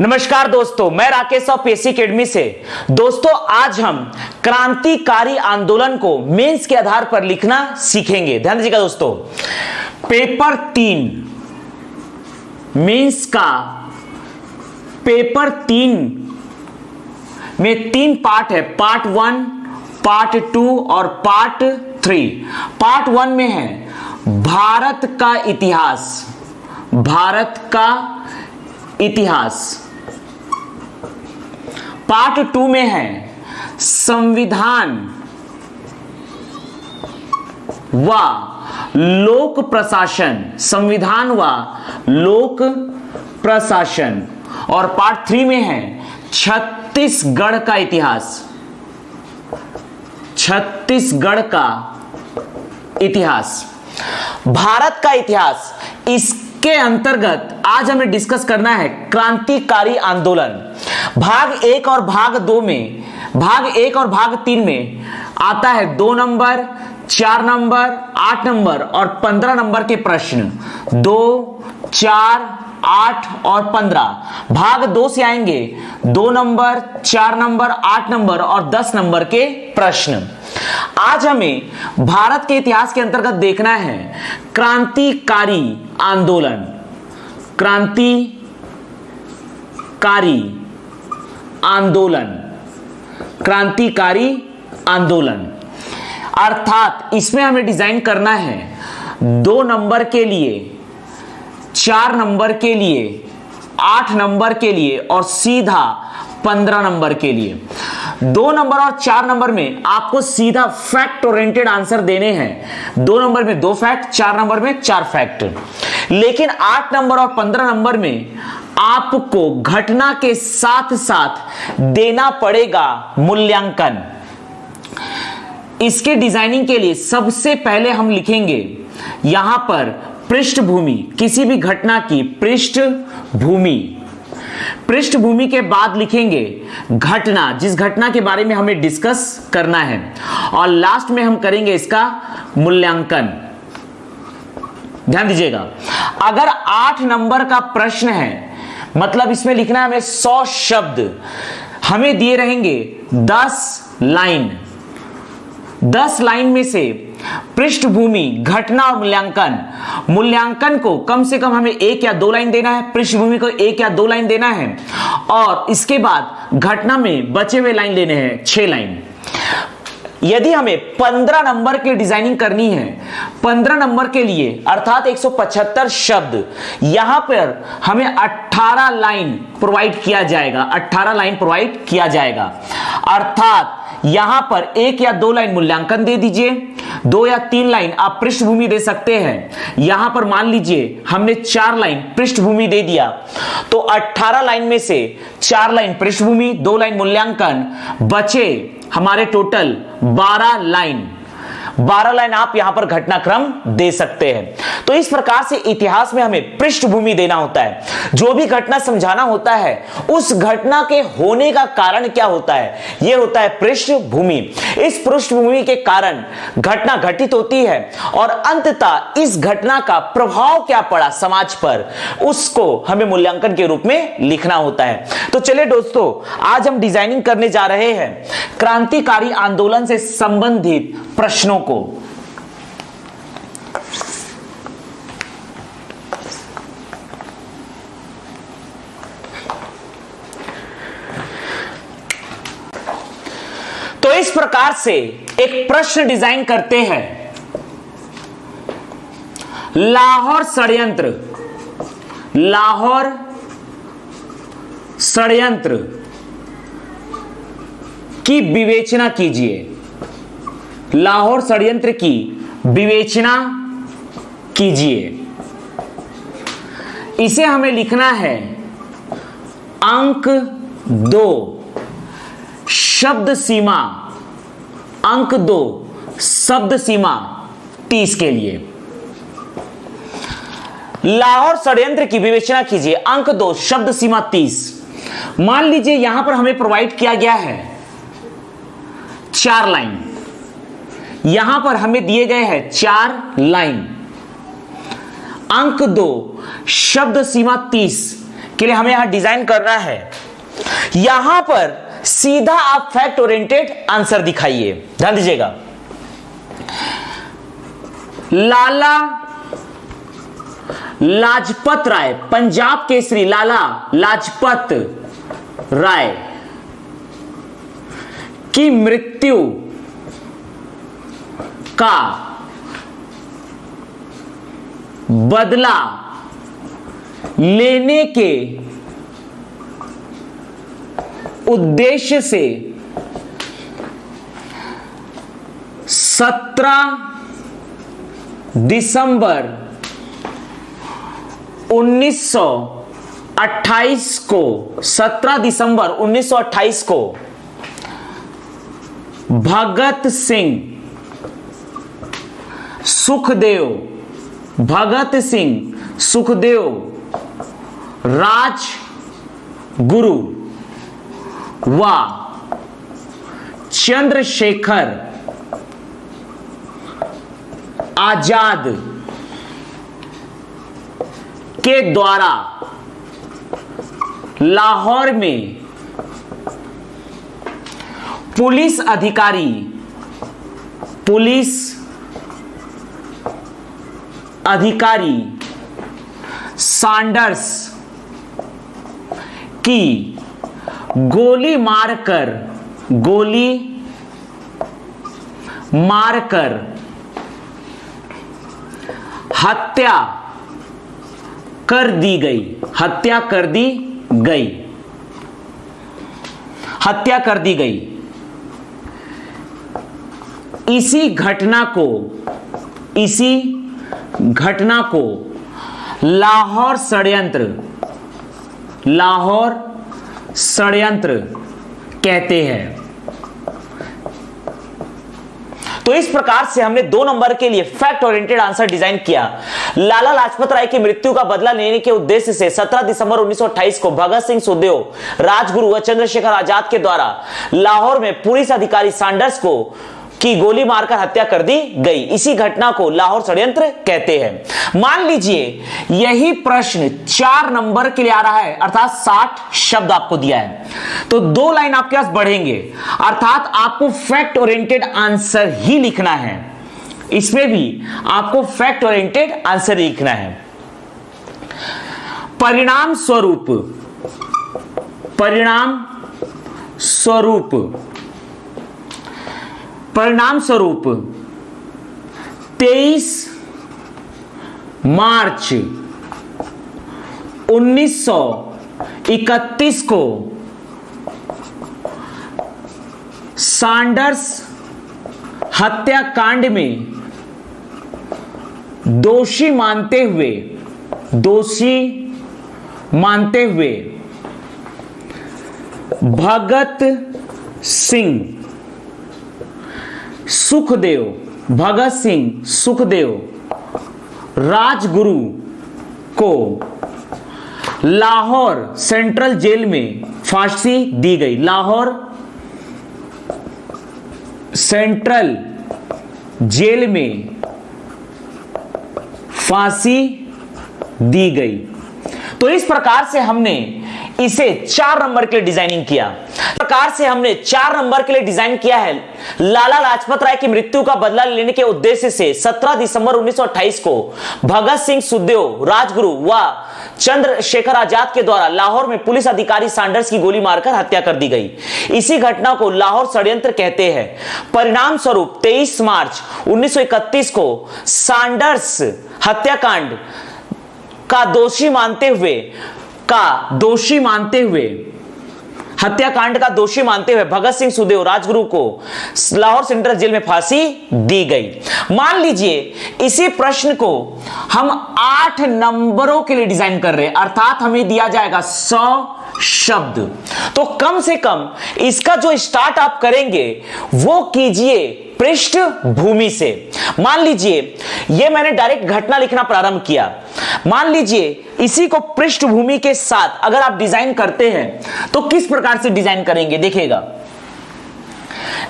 नमस्कार दोस्तों, मैं राकेश ऑफ पीएससी एकेडमी से। दोस्तों, आज हम क्रांतिकारी आंदोलन को मेंस के आधार पर लिखना सीखेंगे। ध्यान दीजिएगा दोस्तों, पेपर 3 मेंस का पेपर 3 में 3 पार्ट है, पार्ट 1, पार्ट 2 और पार्ट 3। पार्ट 1 में है भारत का इतिहास, भारत का इतिहास। पार्ट 2 में है संविधान व लोक प्रशासन, संविधान व लोक प्रशासन। और पार्ट 3 में है छत्तीसगढ़ का इतिहास, छत्तीसगढ़ का इतिहास। भारत का इतिहास, इसके अंतर्गत आज हमें डिस्कस करना है क्रांतिकारी आंदोलन। भाग 1 और भाग 2 में, भाग 1 और भाग 3 में आता है 2 नंबर, 4 नंबर, 8 नंबर और 15 नंबर के प्रश्न। 2, 4, 8 और 15। भाग 2 से आएंगे 2 नंबर, 4 नंबर, 8 नंबर और 10 नंबर के प्रश्न। आज हमें भारत के इतिहास के अंतर्गत देखना है क्रांतिकारी आंदोलन, क्रांतिकारी आंदोलन, क्रांतिकारी आंदोलन। अर्थात इसमें हमें डिजाइन करना है 2 नंबर के लिए, 4 नंबर के लिए, 8 नंबर के लिए और सीधा 15 नंबर के लिए। 2 नंबर और 4 नंबर में आपको सीधा फैक्ट ओरिएंटेड आंसर देने हैं। 2 नंबर में 2 फैक्ट, 4 नंबर में 4 फैक्ट। लेकिन 8 नंबर और 15 नंबर में आपको घटना के साथ साथ देना पड़ेगा मूल्यांकन। इसके डिजाइनिंग के लिए सबसे पहले हम लिखेंगे यहां पर पृष्ठभूमि, किसी भी घटना की पृष्ठभूमि। पृष्ठभूमि के बाद लिखेंगे घटना, जिस घटना के बारे में हमें डिस्कस करना है, और लास्ट में हम करेंगे इसका मूल्यांकन। ध्यान दीजिएगा, अगर 8 नंबर का प्रश्न है, मतलब इसमें लिखना है हमें 100 शब्द, हमें दिए रहेंगे 10 लाइन। 10 लाइन में से पृष्ठभूमि, घटना और मूल्यांकन। मूल्यांकन को कम से कम हमें 1 या 2 लाइन देना है, पृष्ठभूमि को 1 या 2 लाइन देना है, और इसके बाद घटना में बचे हुए लाइन लेने हैं 6 लाइन। यदि हमें 15 नंबर की डिजाइनिंग करनी है, 15 नंबर के लिए अर्थात 175 शब्द, यहां पर हमें 18 लाइन प्रोवाइड किया जाएगा, 18 लाइन प्रोवाइड किया जाएगा। अर्थात यहां पर 1 या 2 लाइन मूल्यांकन दे दीजिए, 2 या 3 लाइन आप पृष्ठभूमि दे सकते हैं। यहां पर मान लीजिए हमने 4 लाइन पृष्ठभूमि दे दिया, तो 18 लाइन में से 4 लाइन पृष्ठभूमि, 2 लाइन मूल्यांकन, बचे हमारे टोटल 12 लाइन। 12 लाइन आप यहां पर घटनाक्रम दे सकते हैं। तो इस प्रकार से इतिहास में हमें पृष्ठभूमि देना होता है। जो भी घटना समझाना होता है, उस घटना के होने का कारण क्या होता है, यह होता है पृष्ठभूमि। इस पृष्ठभूमि के कारण घटना घटित होती है और अंततः इस घटना का प्रभाव क्या पड़ा समाज पर, उसको हमें मूल्यांकन के रूप में लिखना होता है। तो चलिए दोस्तों, आज हम डिजाइनिंग करने जा रहे हैं क्रांतिकारी आंदोलन से संबंधित प्रश्नों को। तो इस प्रकार से एक प्रश्न डिजाइन करते हैं। लाहौर षड्यंत्र, लाहौर षड्यंत्र की विवेचना कीजिए, लाहौर षड्यंत्र की विवेचना कीजिए। इसे हमें लिखना है अंक 2 शब्द सीमा, अंक 2 शब्द सीमा 30 के लिए। लाहौर षड्यंत्र की विवेचना कीजिए, अंक 2 शब्द सीमा 30। मान लीजिए यहां पर हमें प्रोवाइड किया गया है 4 लाइन, यहां पर हमें दिए गए हैं 4 लाइन। अंक 2 शब्द सीमा 30 के लिए हमें यहां डिजाइन करना है। यहां पर सीधा आप फैक्ट ओरिएंटेड आंसर दिखाइए, ध्यान दीजिएगा। लाला लाजपत राय, पंजाब केसरी लाला लाजपत राय की मृत्यु का बदला लेने के उद्देश्य से 17 दिसंबर 1928 को 17 दिसंबर 1928 को भगत सिंह सुखदेव राजगुरु व चंद्रशेखर आजाद के द्वारा लाहौर में पुलिस अधिकारी सैंडर्स की गोली मारकर हत्या कर दी गई। इसी घटना को लाहौर षड्यंत्र कहते हैं। तो इस प्रकार से हमने 2 नंबर के लिए फैक्ट ओरिएंटेड आंसर डिजाइन किया। लाला लाजपत राय की मृत्यु का बदला लेने के उद्देश्य से 17 दिसंबर 1928 को भगत सिंह सुखदेव राजगुरु व चंद्रशेखर आजाद के द्वारा लाहौर में पुलिस अधिकारी सैंडर्स की गोली मारकर हत्या कर दी गई। इसी घटना को लाहौर षड्यंत्र कहते हैं। मान लीजिए यही प्रश्न 4 नंबर के लिए आ रहा है, अर्थात 60 शब्द आपको दिया है, तो 2 लाइन आपके पास बढ़ेंगे, अर्थात आपको फैक्ट ओरिएंटेड आंसर ही लिखना है। इसमें भी आपको फैक्ट ओरिएंटेड आंसर लिखना है। परिणाम स्वरूप 23 मार्च 1931 को सैंडर्स हत्याकांड में दोषी मानते हुए भगत सिंह सुखदेव राजगुरु को लाहौर सेंट्रल जेल में फांसी दी गई। लाहौर सेंट्रल जेल में फांसी दी गई। तो इस प्रकार से हमने इसे 4 नंबर के लिए डिजाइनिंग किया। है लाला लाजपत राय की मृत्यु का बदला लेने के उद्देश्य से 17 दिसंबर 1928 को भगत सिंह सुखदेव राजगुरु व चंद्रशेखर आजाद के द्वारा लाहौर में पुलिस अधिकारी सैंडर्स की गोली मारकर हत्या कर दी गई। इसी घटना को लाहौर षड्यंत्र कहते हैं। परिणाम स्वरूप 23 मार्च 1931 को सैंडर्स हत्याकांड का दोषी मानते हुए भगत सिंह सुखदेव राजगुरु को लाहौर सेंट्रल जेल में फांसी दी गई। मान लीजिए इसी प्रश्न को हम 8 नंबरों के लिए डिजाइन कर रहे हैं, अर्थात हमें दिया जाएगा 100 शब्द। तो कम से कम इसका जो स्टार्ट आप करेंगे वो कीजिए पृष्ठभूमि से। मान लीजिए ये मैंने डायरेक्ट घटना लिखना प्रारंभ किया। मान लीजिए इसी को पृष्ठभूमि के साथ अगर आप डिजाइन करते हैं तो किस प्रकार से डिजाइन करेंगे देखिएगा,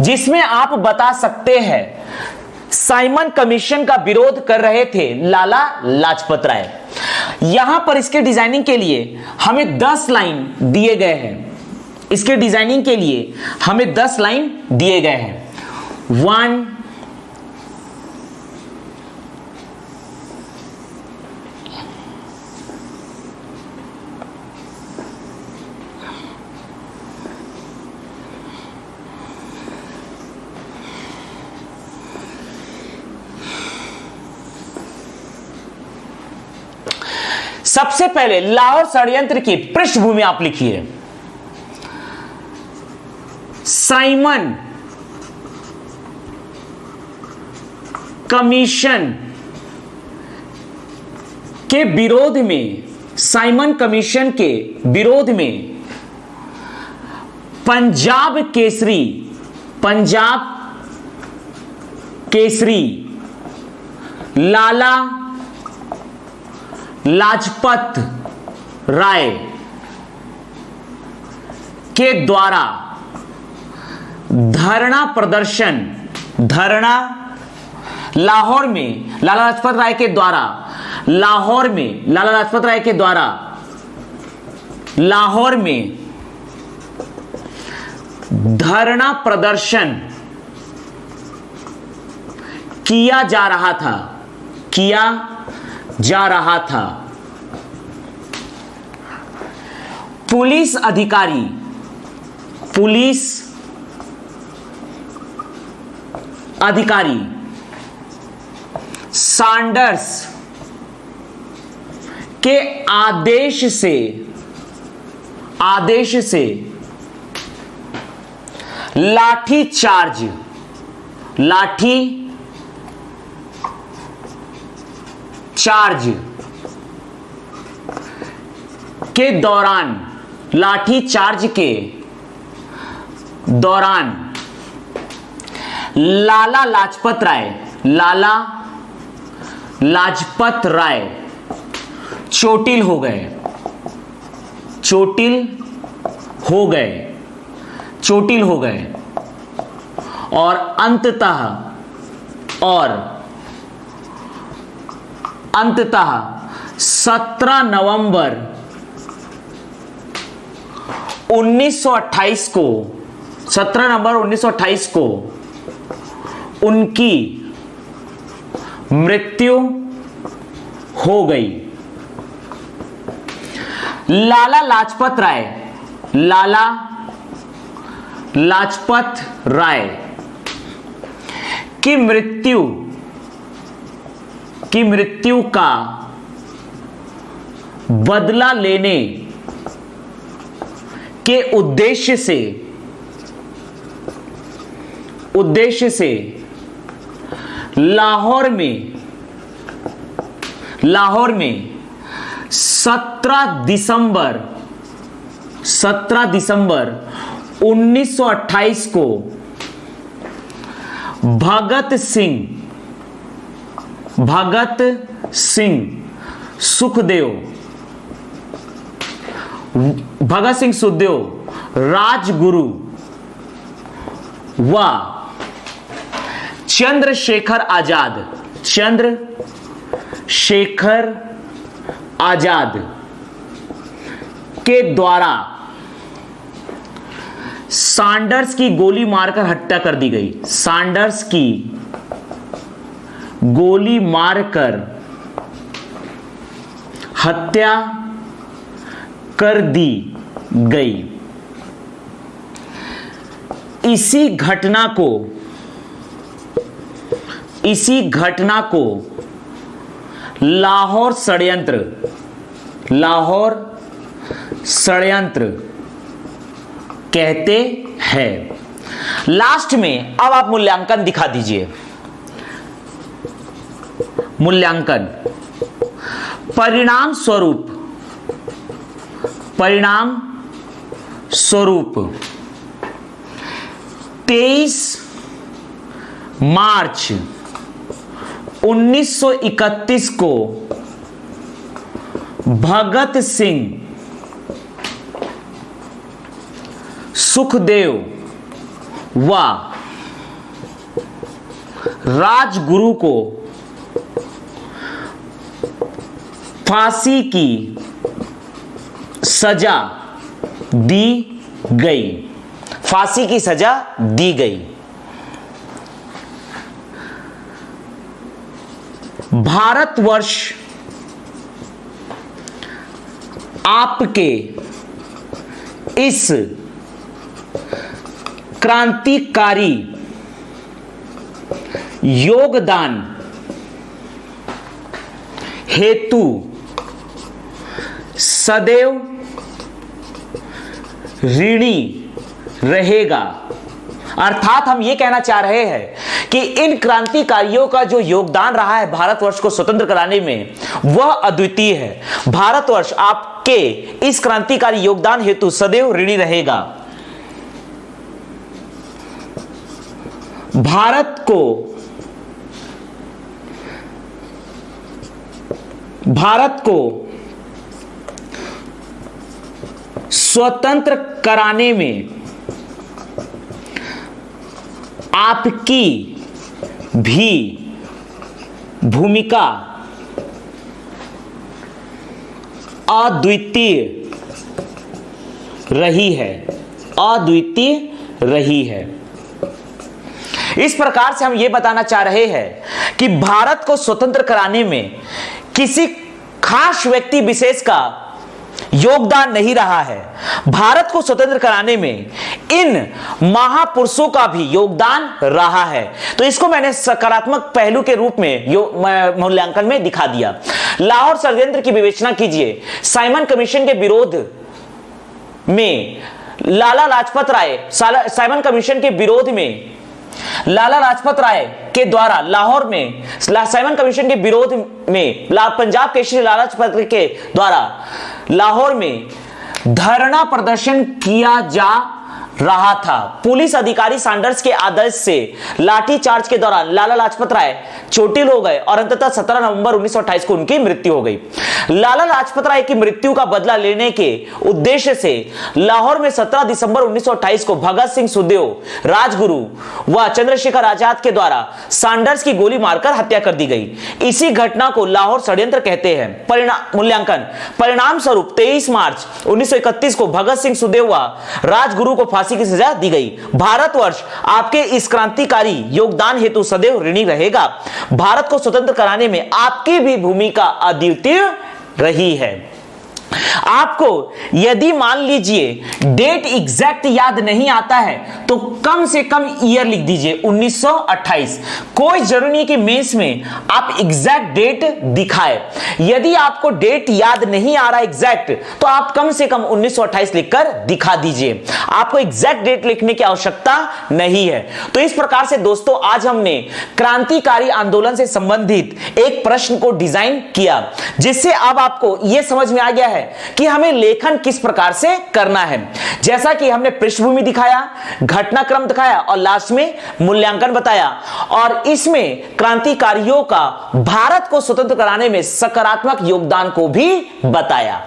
जिसमें आप बता सकते हैं साइमन कमीशन का विरोध कर रहे थे लाला लाजपत राय। यहां पर इसके डिजाइनिंग के लिए हमें 10 लाइन दिए गए हैं। इसके डिजाइनिंग के लिए हमें 10 लाइन दिए गए हैं। 1 सबसे पहले लाहौर षड्यंत्र की पृष्ठभूमि आप लिखिए। साइमन कमीशन के विरोध में, साइमन कमीशन के विरोध में पंजाब केसरी लाला लाजपत राय के द्वारा लाहौर में लाला लाजपत राय के द्वारा लाहौर में धरना प्रदर्शन किया जा रहा था। पुलिस अधिकारी सैंडर्स के आदेश से लाठी चार्ज के दौरान लाला लाजपत राय चोटिल हो गए और अंततः 17 नवंबर 1928 को उनकी मृत्यु हो गई। लाला लाजपत राय की मृत्यु का बदला लेने के उद्देश्य से लाहौर में 17 दिसंबर 1928 को भगत सिंह सुखदेव राजगुरु व चंद्रशेखर आजाद के द्वारा सैंडर्स की गोली मारकर हत्या कर दी गई। सैंडर्स की गोली मारकर हत्या कर दी गई। इसी घटना को लाहौर षड्यंत्र कहते हैं। लास्ट में अब आप मूल्यांकन दिखा दीजिए। मूल्यांकन परिणाम स्वरूप 23 मार्च 1931 को भगत सिंह सुखदेव व राजगुरु को फांसी की सजा दी गई। फांसी की सजा दी गई। भारतवर्ष आपके इस क्रांतिकारी योगदान हेतु सदैव ऋणी रहेगा। अर्थात हम यह कहना चाह रहे हैं कि इन क्रांतिकारियों का जो योगदान रहा है भारतवर्ष को स्वतंत्र कराने में, वह अद्वितीय है। भारतवर्ष आपके इस क्रांतिकारी योगदान हेतु सदैव ऋणी रहेगा। भारत को स्वतंत्र कराने में आपकी भी भूमिका अद्वितीय रही है। अद्वितीय रही है। इस प्रकार से हम यह बताना चाह रहे हैं कि भारत को स्वतंत्र कराने में किसी खास व्यक्ति विशेष का योगदान नहीं रहा है। भारत को स्वतंत्र कराने में इन महापुरुषों का भी योगदान रहा है। तो इसको मैंने सकारात्मक पहलू के रूप में मूल्यांकन में दिखा दिया। लाहौर षड्यंत्र की विवेचना कीजिए। साइमन कमीशन के विरोध में लाला लाजपत राय, साइमन कमीशन के विरोध में लाला लाजपत राय के द्वारा लाहौर में, साइमन कमीशन के विरोध में पंजाब केसरी लाला लाजपत राय के द्वारा लाहौर में धरना प्रदर्शन किया जा रहा था। पुलिस अधिकारी सैंडर्स के आदेश से लाठीचार्ज के दौरान लाला लाजपत राय चोटिल हो गए और अंततः 17 नवंबर 1928 को उनकी मृत्यु हो गई। लाला लाजपत राय की मृत्यु का बदला लेने के उद्देश्य से लाहौर में 17 दिसंबर 1928 को भगत सिंह, सुखदेव, राजगुरु व चंद्रशेखर आजाद के द्वारा सैंडर्स की गोली मारकर हत्या कर दी गई। इसी घटना को लाहौर षड्यंत्र कहते हैं। मूल्यांकन परिणाम स्वरूप 23 मार्च 1931 को भगत सिंह, सुखदेव व राजगुरु को फांसी की सजा दी गई। भारतवर्ष आपके इस क्रांतिकारी योगदान हेतु सदैव ऋणी रहेगा। भारत को स्वतंत्र कराने में आपकी भी भूमिका अद्वितीय रही है। आपको यदि मान लीजिए डेट एग्जैक्ट याद नहीं आता है तो कम से कम ईयर लिख दीजिए 1928। कोई जरूरी नहीं कि मेंस में आप एग्जैक्ट डेट दिखाए। यदि आपको डेट याद नहीं आ रहा एग्जैक्ट तो आप कम से कम 1928 लिखकर दिखा दीजिए। आपको एग्जैक्ट डेट लिखने की आवश्यकता नहीं है। तो इस प्रकार से दोस्तों आज हमने क्रांतिकारी आंदोलन से संबंधित एक प्रश्न को डिजाइन किया, जिससे अब आपको यह समझ में आ गया है कि हमें लेखन किस प्रकार से करना है। जैसा कि हमने पृष्ठभूमि दिखाया, घटनाक्रम दिखाया और लास्ट में मूल्यांकन बताया, और इसमें क्रांतिकारियों का भारत को स्वतंत्र कराने में सकारात्मक योगदान को भी बताया।